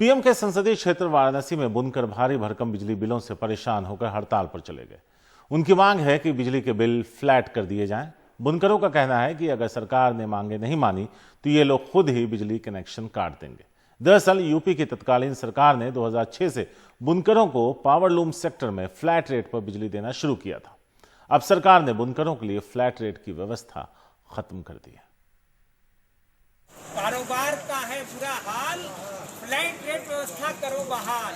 PM के संसदीय क्षेत्र वाराणसी में बुनकर भारी भरकम बिजली बिलों से परेशान होकर हड़ताल पर चले गए। उनकी मांग है कि बिजली के बिल फ्लैट कर दिए जाएं। बुनकरों का कहना है कि अगर सरकार ने मांगे नहीं मानी तो ये लोग खुद ही बिजली कनेक्शन काट देंगे। दरअसल यूपी की तत्कालीन सरकार ने 2006 से बुनकरों को पावरलूम सेक्टर में फ्लैट रेट पर बिजली देना शुरू किया था। अब सरकार ने बुनकरों के लिए फ्लैट रेट की व्यवस्था खत्म कर दी है। कारोबार का है बुरा हाल, फ्लैट रेट व्यवस्था करो बहाल।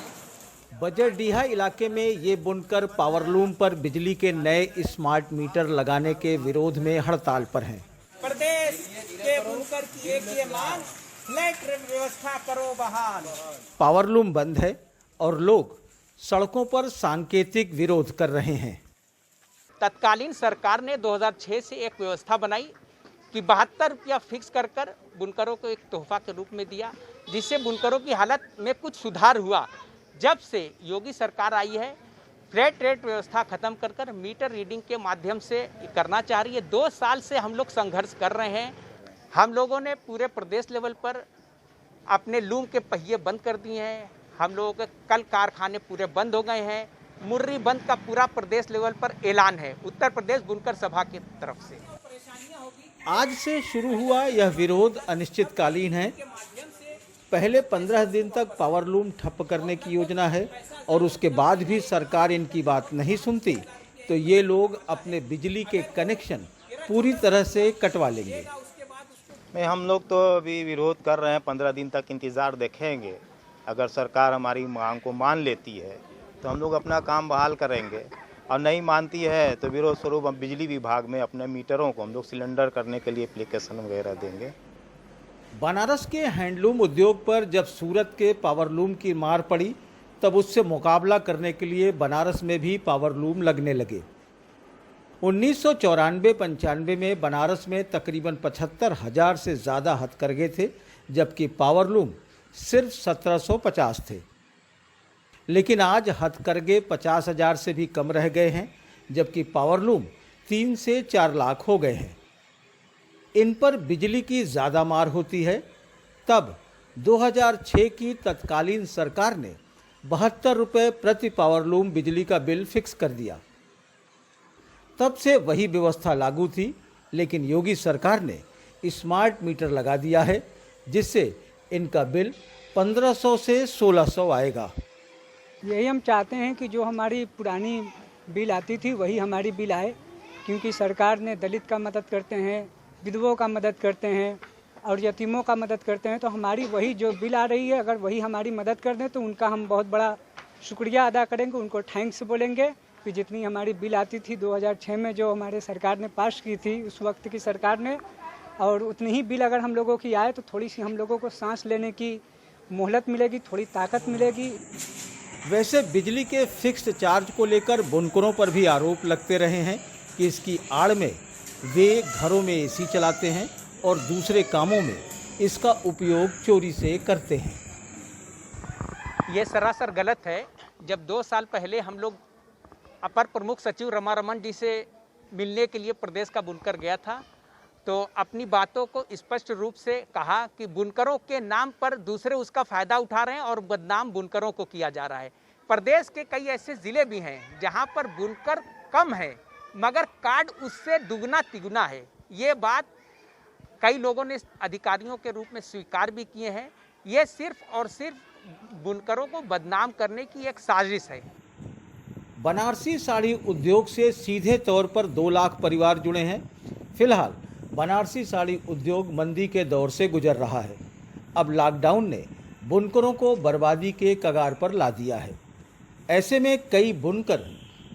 बजरडीहा इलाके में ये बुनकर पावरलूम पर बिजली के नए स्मार्ट मीटर लगाने के विरोध में हड़ताल पर हैं। प्रदेश के बुनकर की एक ये मांग, फ्लैट रेट व्यवस्था करो बहाल। पावरलूम बंद है और लोग सड़कों पर सांकेतिक विरोध कर रहे हैं। तत्कालीन सरकार ने 2006 से एक व्यवस्था बनाई कि 72 रुपया फिक्स कर बुनकरों को एक तोहफा के रूप में दिया, जिससे बुनकरों की हालत में कुछ सुधार हुआ। जब से योगी सरकार आई है, फ्लैट रेट व्यवस्था खत्म कर मीटर रीडिंग के माध्यम से करना चाह रही है। 2 साल से हम लोग संघर्ष कर रहे हैं। हम लोगों ने पूरे प्रदेश लेवल पर अपने लूम के पहिए बंद कर दिए हैं। हम लोगों के कल कारखाने पूरे बंद हो गए हैं। मुर्री बंद का पूरा प्रदेश लेवल पर ऐलान है उत्तर प्रदेश बुनकर सभा की तरफ से। आज से शुरू हुआ यह विरोध अनिश्चितकालीन है। पहले 15 दिन तक पावरलूम ठप करने की योजना है और उसके बाद भी सरकार इनकी बात नहीं सुनती तो ये लोग अपने बिजली के कनेक्शन पूरी तरह से कटवा लेंगे। हम लोग तो अभी विरोध कर रहे हैं, 15 दिन तक इंतज़ार देखेंगे। अगर सरकार हमारी मांग को मान लेती है तो हम लोग अपना काम बहाल करेंगे, और नहीं मानती है तो विरोध स्वरूप हम बिजली विभाग में अपने मीटरों को हम लोग सिलेंडर करने के लिए एप्लीकेशन वगैरह देंगे। बनारस के हैंडलूम उद्योग पर जब सूरत के पावरलूम की मार पड़ी तब उससे मुकाबला करने के लिए बनारस में भी पावरलूम लगने लगे। 1994-95 में बनारस में तकरीबन 75,000 से ज़्यादा हथकरघे थे, जबकि पावरलूम सिर्फ 1750 थे। लेकिन आज हथकरघे 50,000 से भी कम रह गए हैं, जबकि पावरलूम 3 से 4 लाख हो गए हैं। इन पर बिजली की ज़्यादा मार होती है। तब 2006 की तत्कालीन सरकार ने 72 रुपये प्रति पावरलूम बिजली का बिल फिक्स कर दिया। तब से वही व्यवस्था लागू थी, लेकिन योगी सरकार ने स्मार्ट मीटर लगा दिया है, जिससे इनका बिल 1500 से 1600 आएगा। यही हम चाहते हैं कि जो हमारी पुरानी बिल आती थी वही हमारी बिल आए, क्योंकि सरकार ने दलित का मदद करते हैं, विधवों का मदद करते हैं और यतीमों का मदद करते हैं। तो हमारी वही जो बिल आ रही है, अगर वही हमारी मदद कर दें तो उनका हम बहुत बड़ा शुक्रिया अदा करेंगे, उनको थैंक्स बोलेंगे कि जितनी हमारी बिल आती थी 2006 में जो हमारे सरकार ने पास की थी उस वक्त की सरकार ने, और उतनी ही बिल अगर हम लोगों की आए तो थोड़ी सी हम लोगों को सांस लेने की मोहलत मिलेगी, थोड़ी ताकत मिलेगी। वैसे बिजली के फिक्स्ड चार्ज को लेकर बुनकरों पर भी आरोप लगते रहे हैं कि इसकी आड़ में वे घरों में एसी चलाते हैं और दूसरे कामों में इसका उपयोग चोरी से करते हैं। ये सरासर गलत है। जब 2 साल पहले हम लोग अपर प्रमुख सचिव रमारमण जी से मिलने के लिए प्रदेश का बुनकर गया था, तो अपनी बातों को स्पष्ट रूप से कहा कि बुनकरों के नाम पर दूसरे उसका फ़ायदा उठा रहे हैं और बदनाम बुनकरों को किया जा रहा है। प्रदेश के कई ऐसे ज़िले भी हैं जहां पर बुनकर कम है मगर कार्ड उससे दुगना तिगुना है। ये बात कई लोगों ने अधिकारियों के रूप में स्वीकार भी किए हैं। ये सिर्फ और सिर्फ बुनकरों को बदनाम करने की एक साजिश है। बनारसी साड़ी उद्योग से सीधे तौर पर 2 लाख परिवार जुड़े हैं। फिलहाल बनारसी साड़ी उद्योग मंदी के दौर से गुजर रहा है। अब लॉकडाउन ने बुनकरों को बर्बादी के कगार पर ला दिया है। ऐसे में कई बुनकर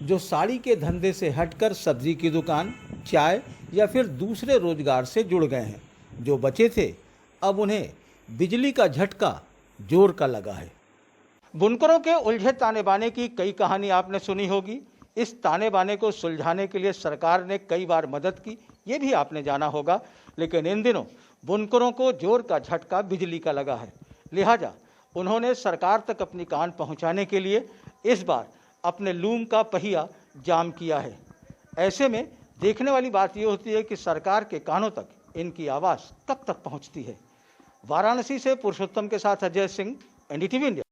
जो साड़ी के धंधे से हटकर सब्जी की दुकान, चाय या फिर दूसरे रोजगार से जुड़ गए हैं। जो बचे थे अब उन्हें बिजली का झटका जोर का लगा है। बुनकरों के उलझे ताने बाने की कई कहानी आपने सुनी होगी। इस ताने बाने को सुलझाने के लिए सरकार ने कई बार मदद की, ये भी आपने जाना होगा। लेकिन इन दिनों बुनकरों को जोर का झटका बिजली का लगा है। लिहाजा उन्होंने सरकार तक अपनी कान पहुंचाने के लिए इस बार अपने लूम का पहिया जाम किया है। ऐसे में देखने वाली बात ये होती है कि सरकार के कानों तक इनकी आवाज़ कब तक पहुंचती है। वाराणसी से पुरुषोत्तम के साथ अजय सिंह, एनडीटीवी इंडिया।